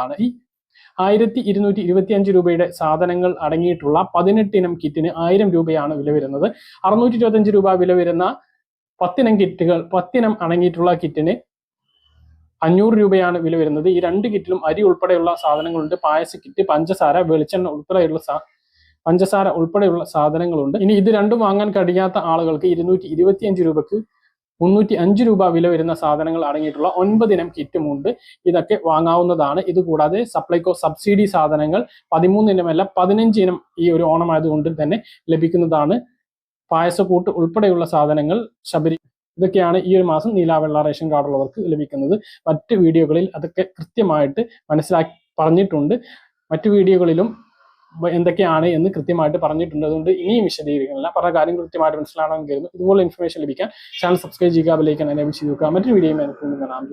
ആണ്. ഈ 1225 രൂപയുടെ സാധനങ്ങൾ അടങ്ങിയിട്ടുള്ള 18 ഇനം കിറ്റിന് 1000 രൂപയാണ് വില വരുന്നത്. 625 രൂപ വില വരുന്ന 10 ഇനം കിറ്റുകൾ 10 ഇനം അടങ്ങിയിട്ടുള്ള കിറ്റിന് 500 രൂപയാണ് വില വരുന്നത്. ഈ 2 കിറ്റിലും അരി ഉൾപ്പെടെയുള്ള സാധനങ്ങളുണ്ട്. പായസ കിറ്റ്, പഞ്ചസാര, വെളിച്ചെണ്ണ ഉൾപ്പെടെയുള്ള സാധനങ്ങളുണ്ട്. ഇനി ഇത് രണ്ടും വാങ്ങാൻ കഴിയാത്ത ആളുകൾക്ക് 225 രൂപക്ക് 305 രൂപ വില വരുന്ന സാധനങ്ങൾ അടങ്ങിയിട്ടുള്ള 9 ഇനം കിറ്റുമുണ്ട്. ഇതൊക്കെ വാങ്ങാവുന്നതാണ്. ഇതുകൂടാതെ സപ്ലൈകോ സബ്സിഡി സാധനങ്ങൾ 13 ഇനമല്ല 15 ഇനം ഈ ഒരു ഓണമായതുകൊണ്ട് തന്നെ ലഭിക്കുന്നതാണ്. പായസക്കൂട്ട് ഉൾപ്പെടെയുള്ള സാധനങ്ങൾ ഇതൊക്കെയാണ് ഈ ഒരു മാസം നീലാവെള്ള റേഷൻ കാർഡ് ഉള്ളവർക്ക് ലഭിക്കുന്നത്. മറ്റ് വീഡിയോകളിൽ അതൊക്കെ കൃത്യമായിട്ട് മനസ്സിലാക്കി പറഞ്ഞിട്ടുണ്ട്. മറ്റു വീഡിയോകളിലും എന്തൊക്കെയാണ് എന്ന് കൃത്യമായിട്ട് പറഞ്ഞിട്ടുണ്ട്. അതുകൊണ്ട് ഇനിയും വിശദീകരിക്കുന്നില്ല. പറഞ്ഞ കാര്യം കൃത്യമായിട്ട് മനസ്സിലാണെന്ന് കരുതുന്നു. ഇതുപോലെ ഇൻഫർമേഷൻ ലഭിക്കാൻ ചാനൽ സബ്സ്ക്രൈബ് ചെയ്യുക, ബെൽ ഐക്കൺ എനേബിൾ ചെയ്ത് വെക്കുക. മറ്റൊരു വീഡിയോയുമായി കാണാം.